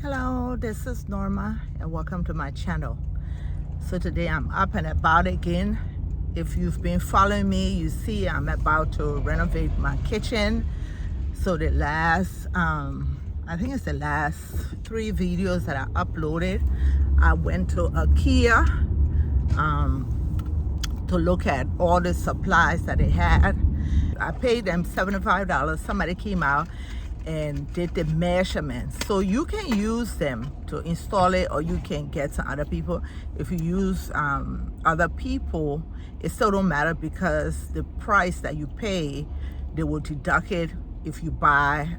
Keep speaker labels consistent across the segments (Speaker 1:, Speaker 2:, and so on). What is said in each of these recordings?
Speaker 1: Hello, this is Norma and welcome to my channel. So today I'm up and about again. If you've been following me, you see I'm about to renovate my kitchen. So the last, I think it's the last 3 videos that I uploaded, I went to Ikea to look at all the supplies that they had. I paid them $75. Somebody came out and did the measurements, so you can use them to install it, or you can get some other people. If you use other people, it still don't matter, because the price that you pay, they will deduct it if you buy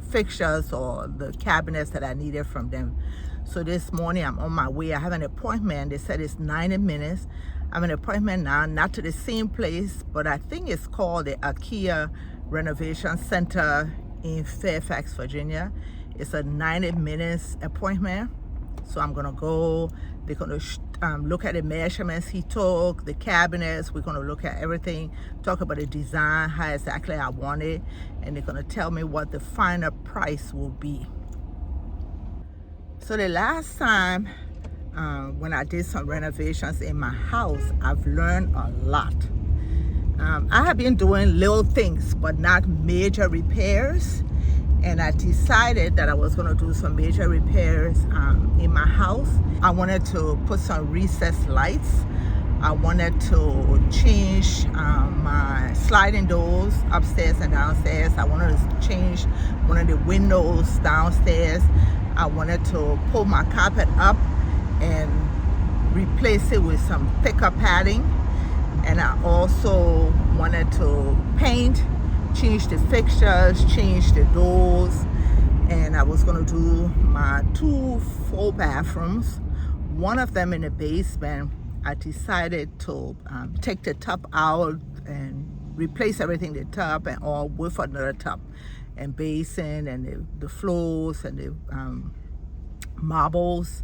Speaker 1: fixtures or the cabinets that I needed from them. So this morning I'm on my way. I have an appointment. They said it's 90 minutes. I have an appointment now, not to the same place, but I think it's called the Ikea Renovation Center in Fairfax, Virginia. It's a 90 minutes appointment. So I'm gonna go. They're gonna look at the measurements he took, the cabinets. We're gonna look at everything, talk about the design, how exactly I want it, and they're gonna tell me what the final price will be. So the last time when I did some renovations in my house, I've learned a lot. I have been doing little things, but not major repairs. And I decided that I was going to do some major repairs in my house. I wanted to put some recessed lights. I wanted to change my sliding doors upstairs and downstairs. I wanted to change one of the windows downstairs. I wanted to pull my carpet up and replace it with some thicker padding. And I also wanted to paint, change the fixtures, change the doors. And I was going to do my 2 full bathrooms. One of them in the basement. I decided to take the tub out and replace everything in the tub, and all with another tub and basin and the floors and the marbles.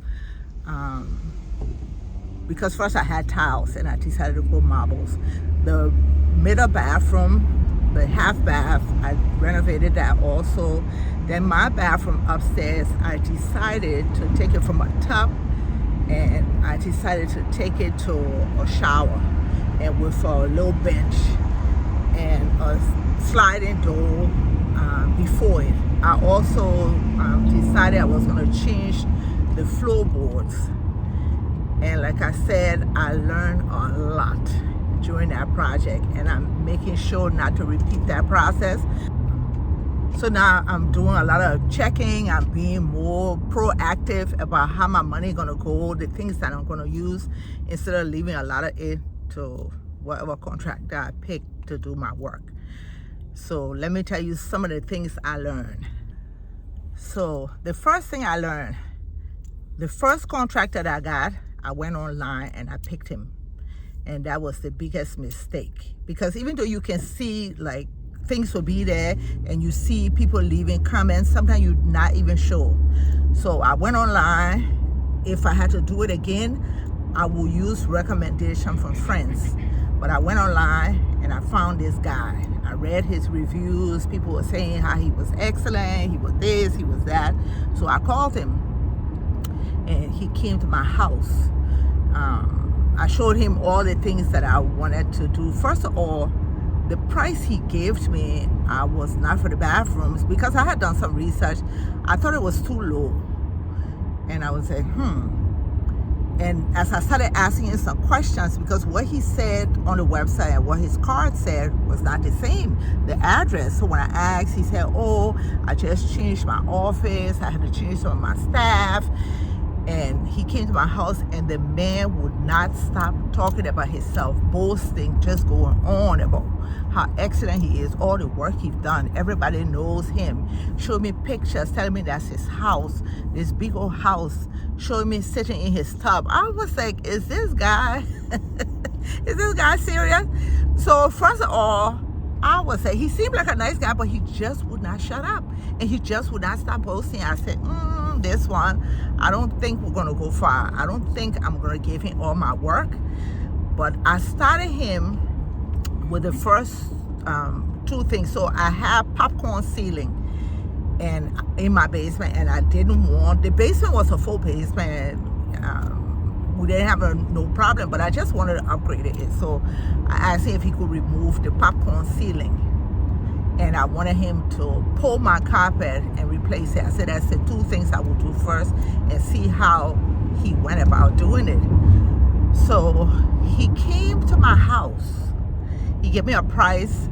Speaker 1: Because first I had tiles and I decided to put marbles. The middle bathroom, the half bath, I renovated that also. Then my bathroom upstairs, I decided to take it from a tub and I decided to take it to a shower, and with a little bench and a sliding door before it. I also decided I was going to change the floorboards. And like I said, I learned a lot during that project, and I'm making sure not to repeat that process. So now I'm doing a lot of checking. I'm being more proactive about how my money is gonna go, the things that I'm gonna use, instead of leaving a lot of it to whatever contractor I pick to do my work. So let me tell you some of the things I learned. So the first thing I learned, the first contractor that I got, I went online and I picked him, and that was the biggest mistake, because even though you can see like things will be there and you see people leaving comments, sometimes you're not even sure. So I went online. If I had to do it again, I will use recommendation from friends, but I went online and I found this guy. I read his reviews. People were saying how he was excellent, he was this, he was that. So I called him and he came to my house. I showed him all the things that I wanted to do. First of all, the price he gave to me, I was not for the bathrooms, because I had done some research. I thought it was too low. And I was like, And as I started asking him some questions, because what he said on the website and what his card said was not the same, the address. So when I asked, he said, oh, I just changed my office. I had to change some of my staff. And he came to my house, and the man would not stop talking about himself, boasting, just going on about how excellent he is, all the work he's done. Everybody knows him. Showed me pictures, telling me that's his house, this big old house, showing me sitting in his tub. I was like, is this guy, is this guy serious? So first of all, I would say he seemed like a nice guy, but he just would not shut up. And he just would not stop boasting. I said, this one, I don't think we're gonna go far. I don't think I'm gonna give him all my work. But I started him with the first 2 things. So I have popcorn ceiling. and in my basement, and I didn't want, the basement was a full basement. We didn't have no problem, but I just wanted to upgrade it. So I asked him if he could remove the popcorn ceiling, and I wanted him to pull my carpet and replace it. I said that's the two things I would do first, and see how he went about doing it. So he came to my house. He gave me a price,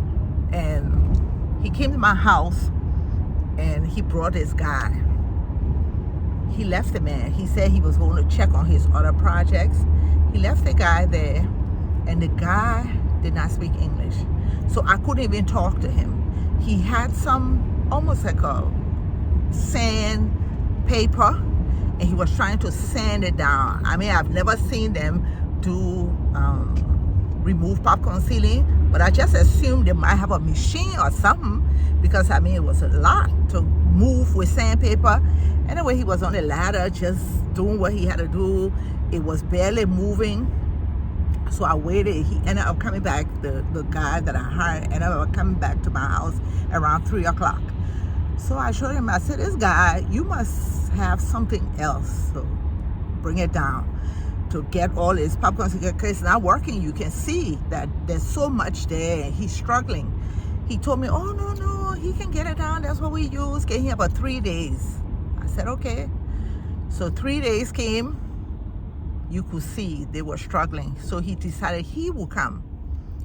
Speaker 1: and he came to my house, and he brought this guy. He left the man. He said he was going to check on his other projects. He left the guy there, and the guy did not speak English. So I couldn't even talk to him. He had some, almost like a sand paper, and he was trying to sand it down. I mean, I've never seen them do remove popcorn ceiling, but I just assumed they might have a machine or something, because I mean, it was a lot to move with sandpaper. Anyway, he was on the ladder just doing what he had to do. It was barely moving. So I waited. He ended up coming back, the guy that I hired ended up coming back to my house around 3 o'clock. So I showed him, I said, this guy, you must have something else to bring it down, to get all his popcorn, because it's not working. You can see that there's so much there, and he's struggling. He told me, oh, no, he can get it down. That's what we use. Came here about 3 days. I said, okay. So 3 days came. You could see they were struggling. So he decided he would come.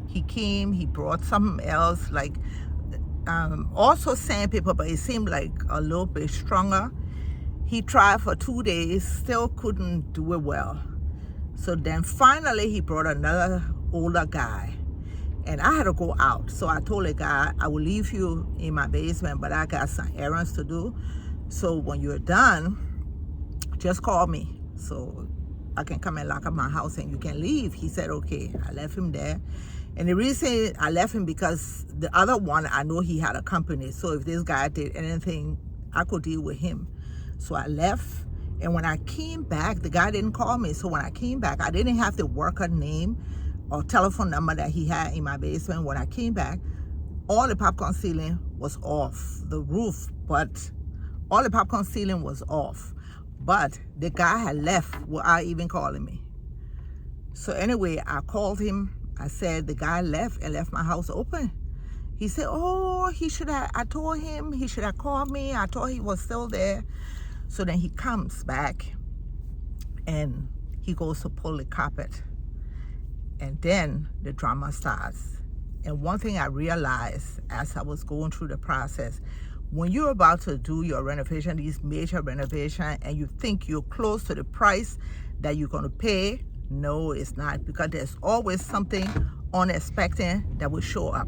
Speaker 1: He came, he brought something else, like also sandpaper, but it seemed like a little bit stronger. He tried for 2 days, still couldn't do it well. So then finally he brought another older guy, and I had to go out. So I told the guy, I will leave you in my basement, but I got some errands to do. So when you're done, just call me so I can come and lock up my house and you can leave. He said, okay. I left him there. And the reason I left him, because the other one, I know he had a company. So if this guy did anything, I could deal with him. So I left. And when I came back, the guy didn't call me. So when I came back, I didn't have the worker name or telephone number that he had in my basement. When I came back, all the popcorn ceiling was off. The roof, but all the popcorn ceiling was off. But the guy had left without even calling me. So anyway, I called him. I said, the guy left and left my house open. He said, oh, I told him he should have called me. I thought he was still there. So then he comes back and he goes to pull the carpet. And then the drama starts. And one thing I realized as I was going through the process, when you're about to do your renovation, these major renovation, and you think you're close to the price that you're going to pay, no, it's not, because there's always something unexpected that will show up.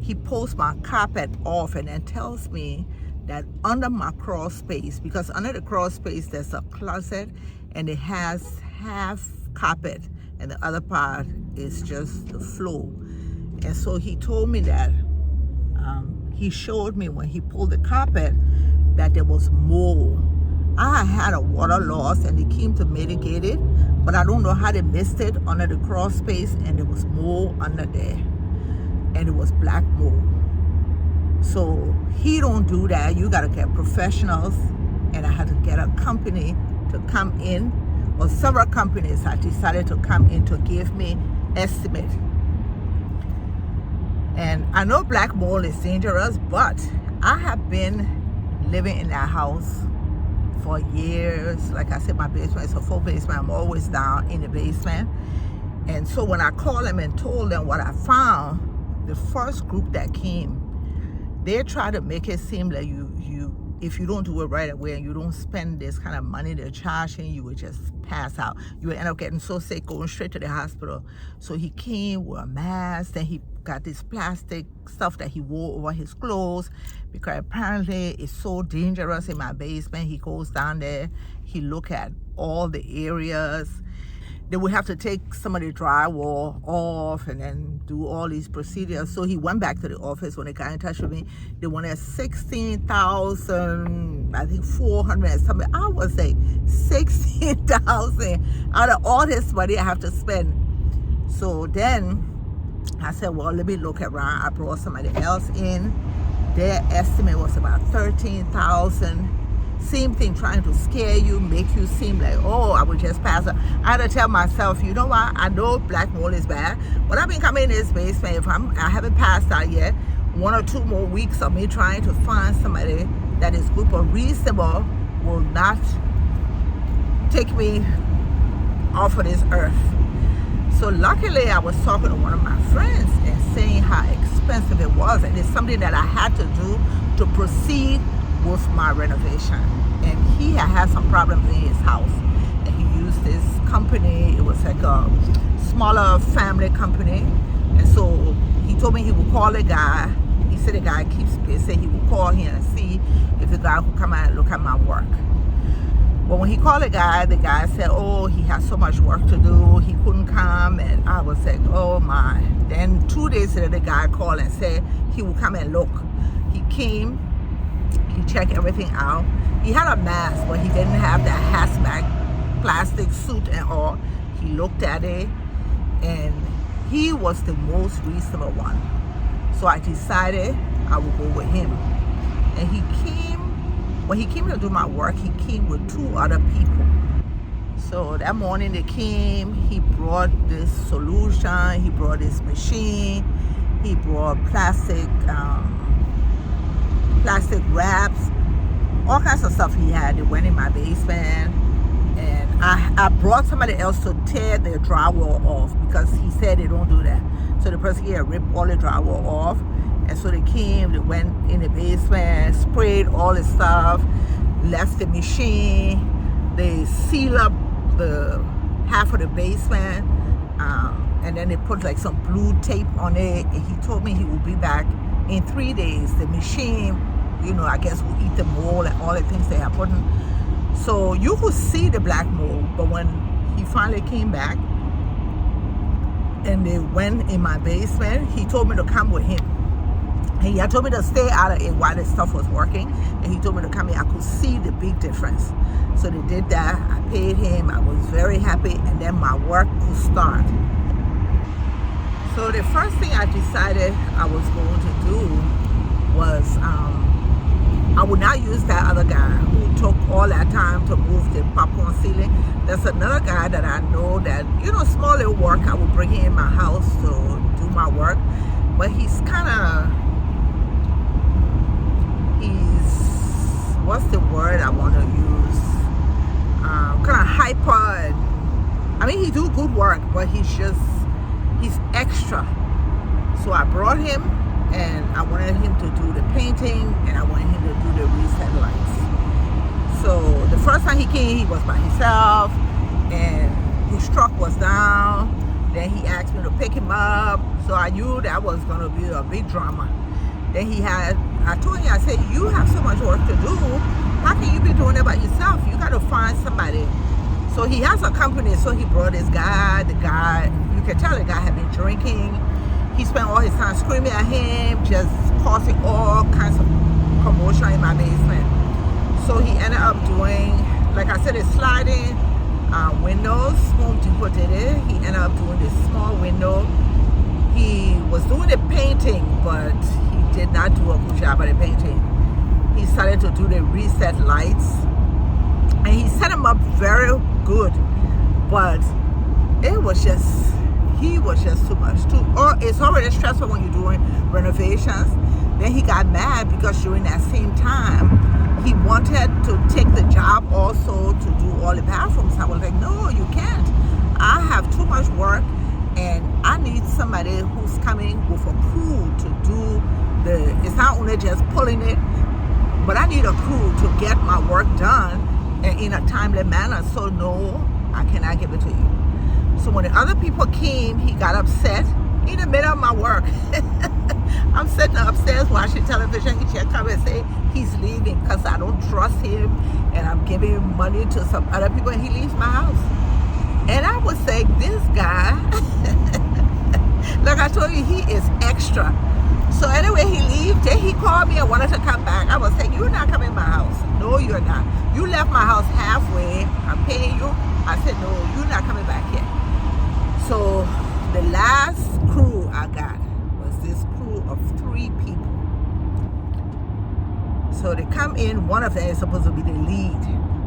Speaker 1: He pulls my carpet off and then tells me that under my crawl space, because under the crawl space there's a closet and it has half carpet and the other part is just the floor. And so he told me that he showed me when he pulled the carpet that there was mold. I had a water loss and they came to mitigate it, but I don't know how they missed it under the crawl space, and there was mold under there, and it was black mold. So he don't do that. You gotta get professionals, and I had to get a company to come in, or several companies I decided to come in to give me estimate. And I know black mold is dangerous, but I have been living in that house for years. Like I said, my basement is a full basement. I'm always down in the basement. And so when I called them and told them what I found, the first group that came, they tried to make it seem like if you don't do it right away and you don't spend this kind of money they're charging, you would just pass out. You would end up getting so sick, going straight to the hospital. So he came with a mask, then he got this plastic stuff that he wore over his clothes, because apparently it's so dangerous in my basement. He goes down there, he look at all the areas. They would have to take some of the drywall off and then do all these procedures. So he went back to the office. When they got in touch with me, they wanted 16,000, I think 400 and something. I was like, 16,000 out of all this money I have to spend. So then I said, well, let me look around. I brought somebody else in, Their estimate was about $13,000. Same thing, trying to scare you, make you seem like, oh, I would just pass it. I had to tell myself, you know what? I know black mold is bad, but I've been coming in this basement. If I haven't passed out yet, 1 or 2 more weeks of me trying to find somebody that is good or reasonable will not take me off of this earth. So luckily, I was talking to one of my friends and saying how expensive it was, and it's something that I had to do to proceed with my renovation. And he had some problems in his house, and he used this company. It was like a smaller family company, and so he told me he would call the guy. He said the guy keeps busy. He would call him and see if the guy could come out and look at my work. But when he called the guy said, oh, he has so much work to do, he couldn't come. And I was like, oh my. Then 2 days later, the guy called and said he would come and look. He came, he checked everything out. He had a mask, but he didn't have that hazmat plastic suit and all. He looked at it, and he was the most reasonable one. So I decided I would go with him. And he came, when he came to do my work, he came with 2 other people. So that morning they came, he brought this solution, he brought this machine, he brought plastic wraps, all kinds of stuff he had. They went in my basement, and I brought somebody else to tear the drywall off because he said they don't do that. So the person here ripped all the drywall off. And so they came, they went in the basement, sprayed all the stuff, left the machine, they sealed up the half of the basement, and then they put like some blue tape on it. And he told me he would be back in 3 days. The machine, you know, I guess will eat the mold and all the things they have put in. So you could see the black mold, but when he finally came back and they went in my basement, he told me to come with him. He had told me to stay out of it while the stuff was working, and he told me to come in. I could see the big difference. So they did that. I paid him. I was very happy, and then my work could start. So the first thing I decided I was going to do was I would not use that other guy who took all that time to move the popcorn ceiling. There's another guy that I know that, you know, small little work, I would bring him in my house to do my work. But he's kind of, what's the word I want to use? Kind of hyper. And, I mean, he do good work, but he's extra. So I brought him, and I wanted him to do the painting, and I wanted him to do the reset lights. So the first time he came, he was by himself, and his truck was down. Then he asked me to pick him up, so I knew that was going to be a big drama. Then I told him, I said, you have so much work to do. How can you be doing it by yourself? You got to find somebody. So he has a company, so he brought this guy. The guy, you can tell the guy had been drinking. He spent all his time screaming at him, just causing all kinds of commotion in my basement. So he ended up doing, like I said, it's sliding windows. Home Depot did it. He ended up doing this small window. He was doing the painting, but he did not do a good job at the painting. He started to do the reset lights, and he set them up very good, but it was just, he was just too much. It's already stressful when you're doing renovations. Then he got mad because during that same time, he wanted to take the job also to do all the bathrooms. I was like, no, you can't. I have too much work, and I need somebody who's coming with a crew to do it's not only just pulling it, but I need a crew to get my work done and in a timely manner. So no, I cannot give it to you. So when the other people came, he got upset in the middle of my work. I'm sitting upstairs watching television. He just come and say he's leaving because I don't trust him, and I'm giving money to some other people, and he leaves my house. And I was saying, this guy, like I told you, he is extra. So anyway, he leaves. Then he called me and wanted to come back. I was saying, you're not coming to my house. No, you're not. You left my house halfway. I'm paying you. I said, no, you're not coming back here. So the last crew I got was this crew of 3 people. So they come in, one of them is supposed to be the lead.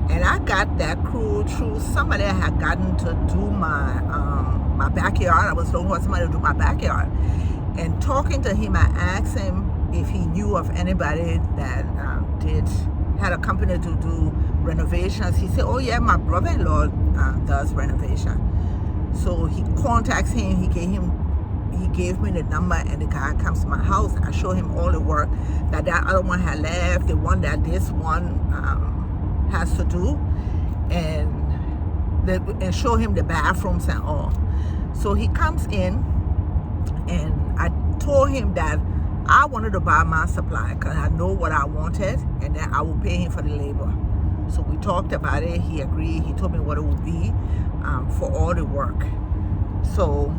Speaker 1: And I got that crew through somebody I had gotten to do my backyard. I was looking for somebody to do my backyard. And talking to him, I asked him if he knew of anybody that had a company to do renovations. He said, oh yeah, my brother-in-law does renovation. So he contacts him, he gave me the number, and the guy comes to my house. I show him all the work that other one had left, the one that this one has to do, and show him the bathrooms and all. So he comes in, and I told him that I wanted to buy my supply because I know what I wanted, and then I will pay him for the labor. So we talked about it. He agreed. He told me what it would be for all the work. So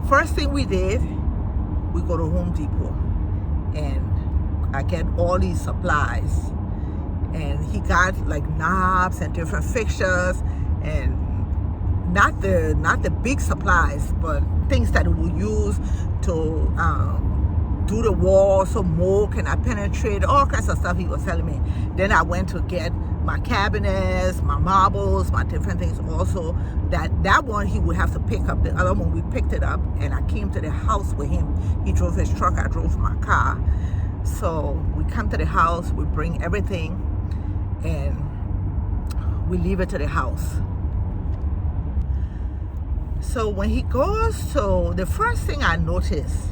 Speaker 1: first thing we did, we go to Home Depot, and I get all these supplies. And he got like knobs and different fixtures, and not the big supplies, but things that we will use to do the wall so mold cannot penetrate, all kinds of stuff he was telling me. Then I went to get my cabinets, my marbles, my different things also. That one he would have to pick up. The other one we picked it up, and I came to the house with him. He drove his truck, I drove my car. So we come to the house, we bring everything, and we leave it to the house. So when he goes to, the first thing I noticed,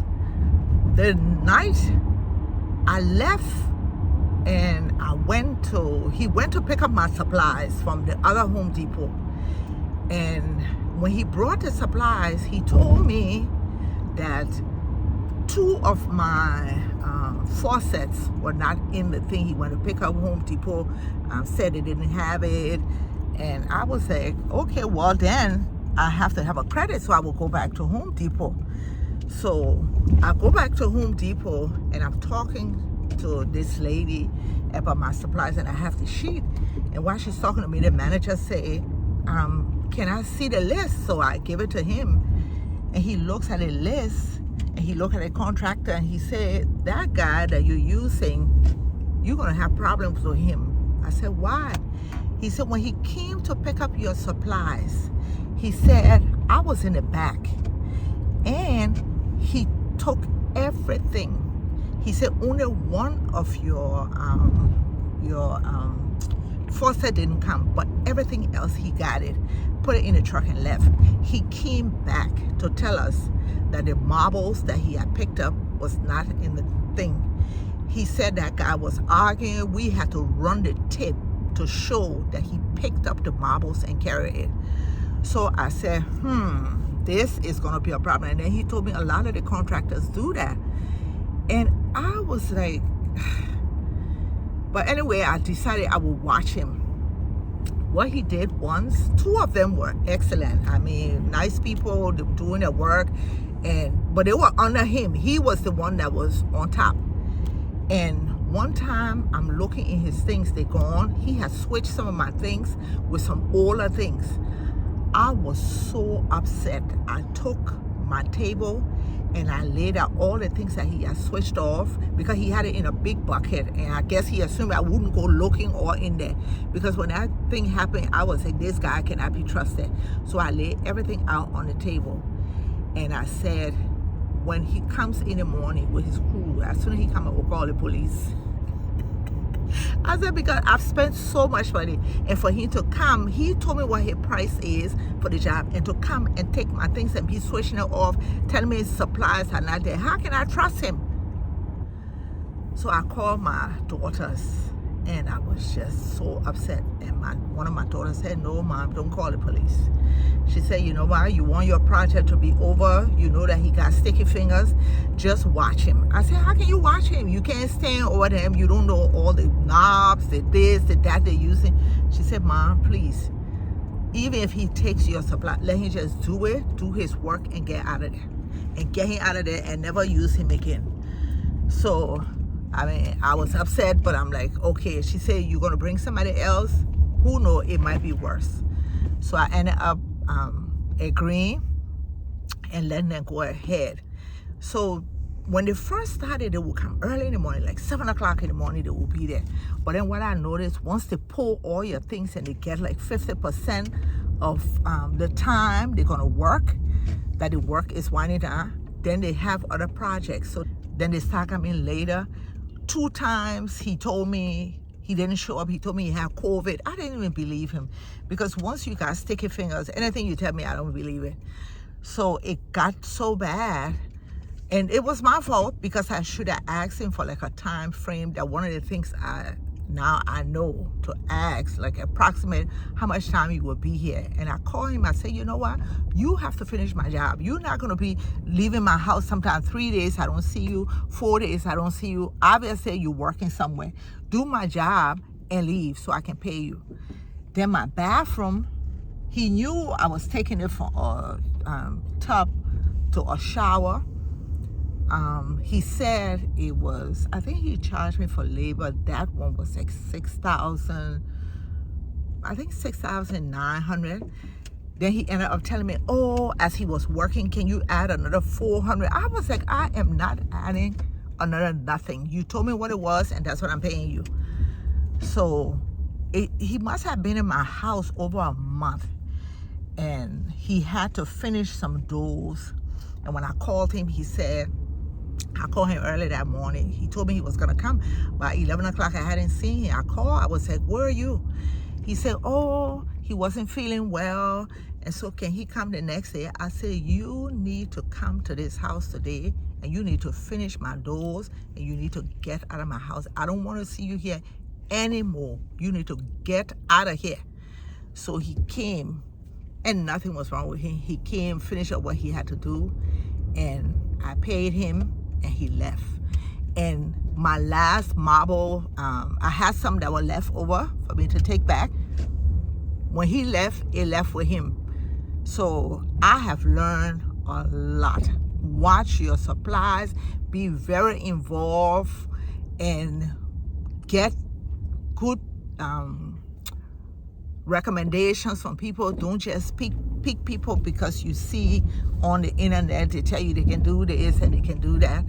Speaker 1: the night I left and he went to pick up my supplies from the other Home Depot. And when he brought the supplies, he told me that 2 of my faucets were not in the thing he went to pick up. Home Depot said they didn't have it. And I was like, okay, well then I have to have a credit, so I will go back to Home Depot. So I go back to Home Depot, and I'm talking to this lady about my supplies, and I have the sheet. And while she's talking to me, the manager say, can I see the list? So I give it to him, and he looks at the list, and he looked at the contractor, and he said, that guy that you're using, you're gonna have problems with him. I said, why? He said, when he came to pick up your supplies, he said, I was in the back, and he took everything. He said only one of your faucet didn't come, but everything else he got it, put it in the truck and left. He came back to tell us that the marbles that he had picked up was not in the thing. He said that guy was arguing. We had to run the tape to show that he picked up the marbles and carried it. So I said, this is gonna be a problem. And then he told me a lot of the contractors do that. And I was like, but anyway, I decided I would watch him. What he did once, 2 of them were excellent. I mean, nice people doing their work, but they were under him. He was the one that was on top. And one time I'm looking in his things, they're gone. He has switched some of my things with some older things. I was so upset. I took my table and I laid out all the things that he had switched off, because he had it in a big bucket, and I guess he assumed I wouldn't go looking all in there, because when that thing happened, I was like, this guy cannot be trusted. So I laid everything out on the table, and I said, when he comes in the morning with his crew, as soon as he comes, we'll call the police. I said, because I've spent so much money, and for him to come, he told me what his price is for the job, and to come and take my things and be switching it off, telling me his supplies are not there. How can I trust him? So I called my daughters, and I was just so upset. And one of my daughters said, no, Mom, don't call the police. She said, you know why? You want your project to be over. You know that he got sticky fingers. Just watch him. I said, how can you watch him? You can't stand over them. You don't know all the knobs, the this, the that they're using. She said, Mom, please, even if he takes your supply, let him just do it, do his work, and get out of there. And get him out of there and never use him again. So, I mean, I was upset, but I'm like, okay. She said, you're going to bring somebody else? Who knows? It might be worse. So I ended up agreeing and letting them go ahead. So when they first started, they would come early in the morning, like 7 o'clock in the morning, they would be there. But then what I noticed, once they pull all your things and they get like 50% of the time they're gonna work, that the work is winding down, then they have other projects. So then they start coming later. 2 times he told me he didn't show up. He told me he had COVID. I didn't even believe him, because once you got sticky fingers, anything you tell me, I don't believe it. So it got so bad. And it was my fault, because I should have asked him for like a time frame. That one of the things I know to ask, like approximate how much time you will be here. And I called him, I said, you know what? You have to finish my job. You're not gonna be leaving my house sometimes 3 days, I don't see you, 4 days, I don't see you. Obviously you're working somewhere. Do my job and leave so I can pay you. Then my bathroom, he knew I was taking it from a tub to a shower. He said it was, I think he charged me for labor. That one was like 6,000, I think 6,900. Then he ended up telling me, oh, as he was working, can you add another 400? I was like, I am not adding another nothing. You told me what it was, and that's what I'm paying you. So he must have been in my house over a month, and he had to finish some doors. And when I called him, he said, I called him early that morning. He told me he was gonna come by 11 o'clock. I hadn't seen him. I called, I was like, where are you? He said, oh, he wasn't feeling well, and so can he come the next day? I said, you need to come to this house today, and you need to finish my doors, and you need to get out of my house. I don't want to see you here anymore. You need to get out of here. So he came, and nothing was wrong with him. He came, finished up what he had to do, and I paid him, and he left. And my last marble, I had some that were left over for me to take back. When he left, it left with him. So I have learned a lot. Watch your supplies, be very involved, and get good recommendations from people. Don't just pick people because you see on the internet they tell you they can do this and they can do that.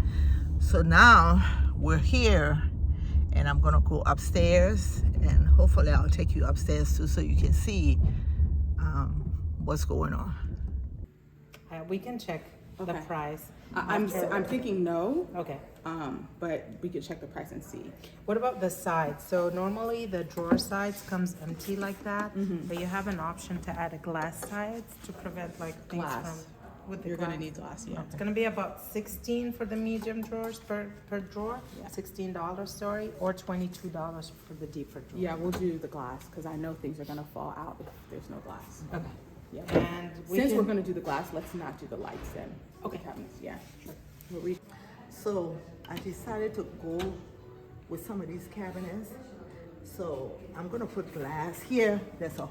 Speaker 1: So now we're here, and I'm gonna go upstairs, and hopefully I'll take you upstairs too, so you can see what's going on.
Speaker 2: We can check the price.
Speaker 3: I'm thinking no.
Speaker 2: Okay.
Speaker 3: But we could check the price and see.
Speaker 2: What about the sides? So normally the drawer sides comes empty like that, but you have an option to add a glass sides to prevent like things
Speaker 3: Glass.
Speaker 2: from with the
Speaker 3: You're
Speaker 2: glass.
Speaker 3: gonna need glass, yeah.
Speaker 2: It's gonna be about 16 for the medium drawers per drawer.
Speaker 3: Yeah.
Speaker 2: $16, sorry, or $22 for the deeper drawer.
Speaker 3: Yeah, we'll do the glass because I know things are gonna fall out if there's no glass.
Speaker 2: Okay.
Speaker 3: Yeah.
Speaker 2: And
Speaker 3: Since we're gonna do the glass, let's not do the lights then.
Speaker 2: Okay.
Speaker 3: The cabinets, yeah. Sure.
Speaker 1: So I decided to go with some of these cabinets. So I'm gonna put glass here. There's a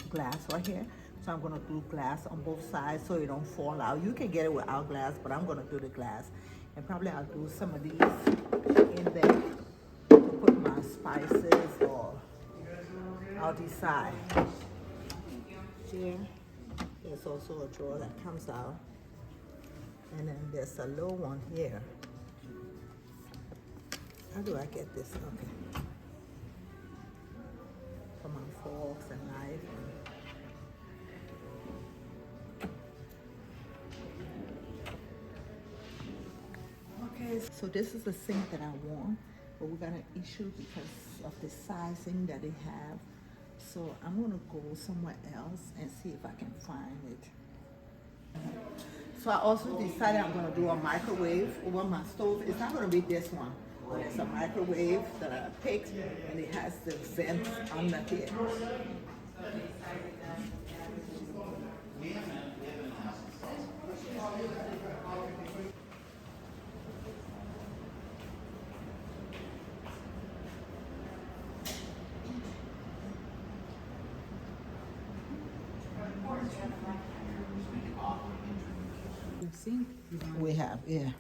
Speaker 1: glass right here. So I'm gonna do glass on both sides so it don't fall out. You can get it without glass, but I'm gonna do the glass. And probably I'll do some of these in there to put my spices, or I'll decide. Here, there's also a drawer that comes out. And then there's a little one here. How do I get this? Okay. For my forks and knife. Okay, so this is the sink that I want, but we got an issue because of the sizing that they have. So I'm gonna go somewhere else and see if I can find it. So I also decided I'm gonna do a microwave over my stove. It's not gonna be this one, but it's a microwave that I picked, and it has the vent under here. We have, yeah.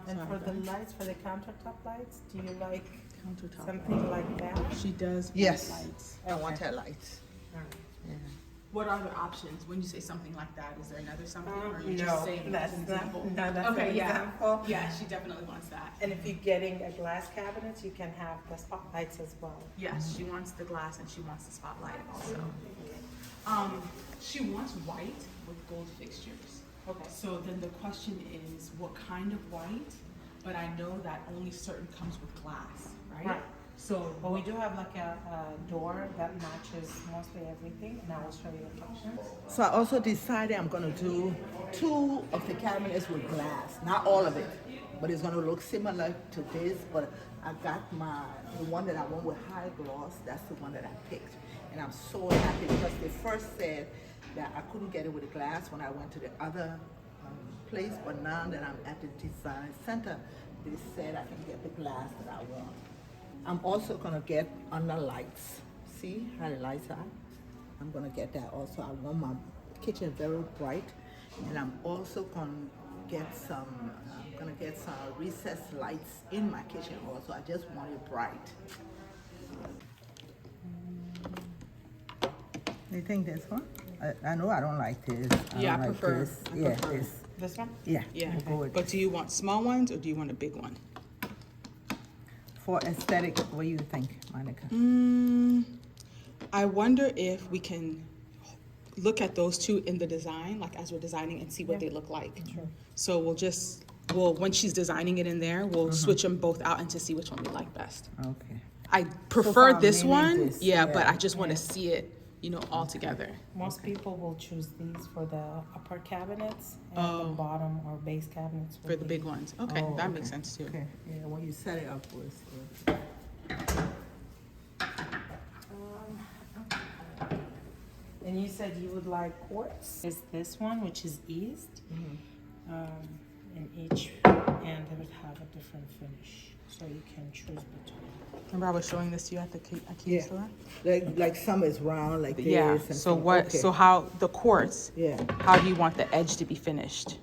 Speaker 2: And for the lights, for the countertop lights, do you like
Speaker 3: Countertop.
Speaker 2: something like that?
Speaker 3: She does.
Speaker 1: Yes.
Speaker 3: Lights.
Speaker 1: I want her lights.
Speaker 2: All right.
Speaker 1: Yeah.
Speaker 3: What are the options when you say something like that? Is there another something, or are you
Speaker 2: No,
Speaker 3: just saying
Speaker 2: that's
Speaker 3: as an
Speaker 2: not-
Speaker 3: example?
Speaker 2: no, that's
Speaker 3: Okay,
Speaker 2: an
Speaker 3: yeah.
Speaker 2: example.
Speaker 3: Yeah, she definitely wants that.
Speaker 2: And if you're getting a glass cabinet, you can have the spotlights as well.
Speaker 3: Yes, she wants the glass and she wants the spotlight also. She wants white with gold fixtures.
Speaker 2: Okay.
Speaker 3: So then the question is, what kind of white? But I know that only certain comes with glass, right?
Speaker 2: Right.
Speaker 3: So,
Speaker 2: But we do have like a door that matches mostly everything, and I will show you the options.
Speaker 1: So I also decided I'm gonna do 2 of the cabinets with glass, not all of it, but it's gonna look similar to this. But I got the one that I want with high gloss. That's the one that I picked, and I'm so happy because they first said that I couldn't get it with the glass when I went to the other place, but now that I'm at the design center, they said I can get the glass that I want. I'm also gonna get under lights. See how the lights are? I'm gonna get that also. I want my kitchen very bright, and I'm also gonna get some recessed lights in my kitchen also. I just want it bright. You think this one? I know I don't like this.
Speaker 3: Yeah,
Speaker 1: don't
Speaker 3: I
Speaker 1: like
Speaker 3: prefer-
Speaker 1: this.
Speaker 3: I
Speaker 1: Yeah,
Speaker 3: prefer-
Speaker 1: this.
Speaker 2: This one?
Speaker 1: Yeah.
Speaker 3: yeah.
Speaker 1: We'll go with
Speaker 3: But do you want small ones or do you want a big one?
Speaker 1: For aesthetic, what do you think, Monica?
Speaker 3: I wonder if we can look at those two in the design, like as we're designing, and see what they look like.
Speaker 2: Sure.
Speaker 3: So when she's designing it in there, we'll switch them both out and to see which one we like best.
Speaker 1: Okay.
Speaker 3: I
Speaker 1: far,
Speaker 3: prefer
Speaker 1: I'm
Speaker 3: this
Speaker 1: leaning
Speaker 3: one,
Speaker 1: this,
Speaker 3: yeah, but
Speaker 1: yeah.
Speaker 3: I just want to see it, all together.
Speaker 2: Most people will choose these for the upper cabinets, and the
Speaker 3: Oh.
Speaker 2: bottom or base cabinets.
Speaker 3: For the big ones. Okay,
Speaker 1: Oh,
Speaker 3: that makes sense too.
Speaker 1: Okay, yeah, when you set it up with.
Speaker 2: And you said you would like quartz. Is this one, which is east, and each end it would have a different finish, so you can choose between.
Speaker 3: Remember I was showing this to you at the Ikea
Speaker 1: Yeah.
Speaker 3: store?
Speaker 1: Like some is round like this.
Speaker 3: Yeah,
Speaker 1: and
Speaker 3: so
Speaker 1: some-
Speaker 3: what,
Speaker 1: okay.
Speaker 3: so how, the quartz,
Speaker 1: Yeah,
Speaker 3: how do you want the edge to be finished?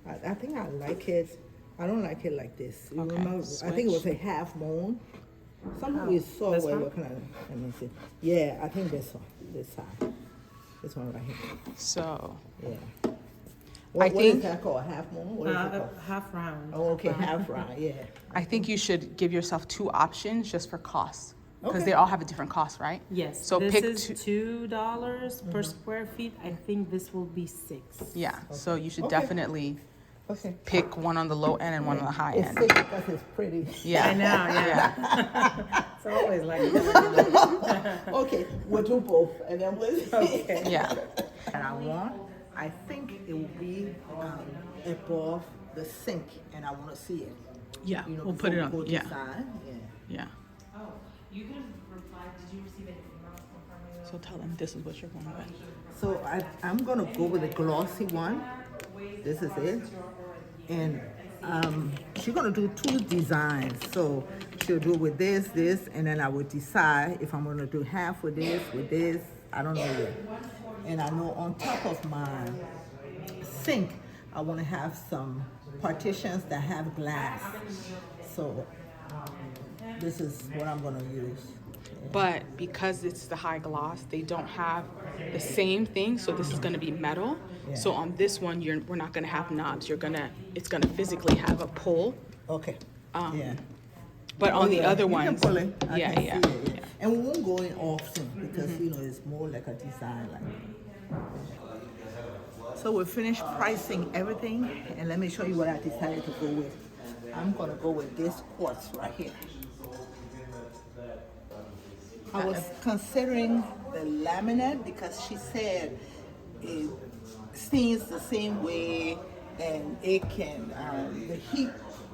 Speaker 1: I think I like it. I don't like it like this. You
Speaker 3: Okay,
Speaker 1: remember? I think it was a
Speaker 3: switch.
Speaker 1: half moon. Something we saw
Speaker 2: This
Speaker 1: where
Speaker 2: one?
Speaker 1: we're kind of, let me see. Yeah, I think this one, this side. This one right here.
Speaker 3: So,
Speaker 1: Yeah.
Speaker 3: I
Speaker 1: What is
Speaker 3: think-
Speaker 1: that called? A half moon? What is it called?
Speaker 2: Half round.
Speaker 1: Oh, okay, half round, yeah.
Speaker 3: I think you should give yourself 2 options just for costs, because
Speaker 1: Okay.
Speaker 3: they all have a different cost, right?
Speaker 2: Yes.
Speaker 3: So
Speaker 2: this
Speaker 3: pick
Speaker 2: is
Speaker 3: two-
Speaker 2: $2 per square feet. I think this will be 6.
Speaker 3: Yeah, so you should
Speaker 1: Okay.
Speaker 3: definitely
Speaker 1: Okay.
Speaker 3: pick one on the low end and one on the high
Speaker 1: It's
Speaker 3: end.
Speaker 1: thick because it's pretty.
Speaker 3: Yeah.
Speaker 2: I know, yeah. It's always like that.
Speaker 1: Okay, we'll do both, and then we'll see.
Speaker 2: Okay.
Speaker 3: Yeah.
Speaker 1: And I think it will be above the sink, and I want to see it.
Speaker 3: Yeah,
Speaker 1: You know,
Speaker 3: we'll put it
Speaker 1: before we
Speaker 3: on,
Speaker 1: go
Speaker 3: yeah,
Speaker 1: decide. Yeah.
Speaker 3: yeah.
Speaker 2: Oh, you can reply. Did you receive any emails confirming
Speaker 3: So tell them this is what you're going with.
Speaker 1: So I'm gonna go with the glossy one. This is it. And she's gonna do 2 designs. So she'll do with this, and then I will decide if I'm gonna do half with this. I don't know yet. And I know on top of my sink, I wanna have some partitions that have glass. So this is what I'm gonna use.
Speaker 3: But because it's the high gloss, they don't have the same thing. So this is going to be metal.
Speaker 1: Yeah.
Speaker 3: So on this one, we're not going to have knobs. It's going to physically have a pull.
Speaker 1: Okay. Yeah.
Speaker 3: But on the
Speaker 1: Yeah,
Speaker 3: other
Speaker 1: you can
Speaker 3: ones,
Speaker 1: pull it. I
Speaker 3: yeah,
Speaker 1: can
Speaker 3: yeah,
Speaker 1: see it,
Speaker 3: yeah.
Speaker 1: And we won't go in often because it's more like a design. So we finished pricing everything, and let me show you what I decided to go with. I'm gonna go with this quartz right here. I was considering the laminate because she said it stains the same way and it can, the heat,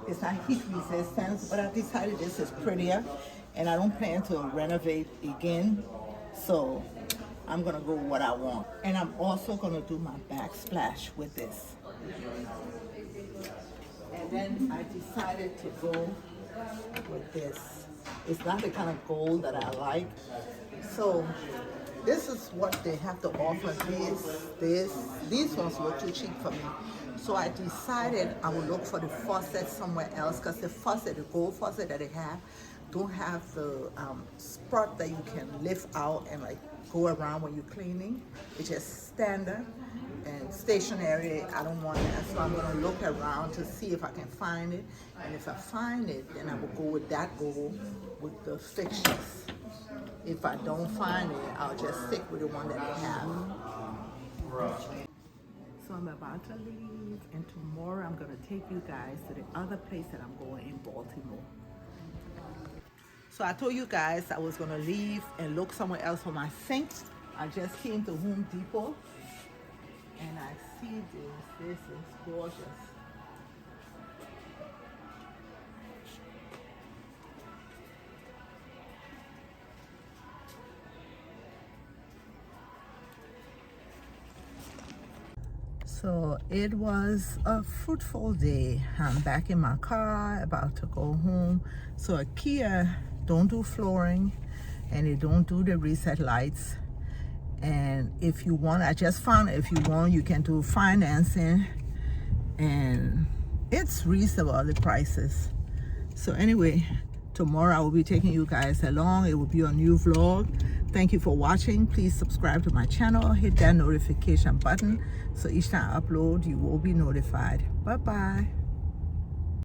Speaker 1: it's not heat resistant, but I decided this is prettier and I don't plan to renovate again. So I'm gonna go with what I want. And I'm also gonna do my backsplash with this. And then I decided to go with this. It's not the kind of gold that I like. So this is what they have to offer. These ones were too cheap for me. So I decided I would look for the faucet somewhere else because the gold faucet that they have don't have the strut that you can lift out and like go around when you're cleaning. It's just standard and stationary. I don't want that, so I'm gonna look around to see if I can find it. And if I find it, then I will go with that goal with the fixtures. If I don't find it, I'll just stick with the one that I have. So I'm about to leave, and tomorrow I'm gonna take you guys to the other place that I'm going in Baltimore. So I told you guys I was gonna leave and look somewhere else for my sink. I just came to Home Depot and I see this. This is gorgeous. So it was a fruitful day. I'm back in my car, about to go home. So Ikea don't do flooring and they don't do the reset lights. And if you want, I just found if you want, you can do financing and it's reasonable, the prices. So anyway, tomorrow I will be taking you guys along. It will be a new vlog. Thank you for watching. Please subscribe to my channel, hit that notification button so each time I upload you will be notified. Bye bye.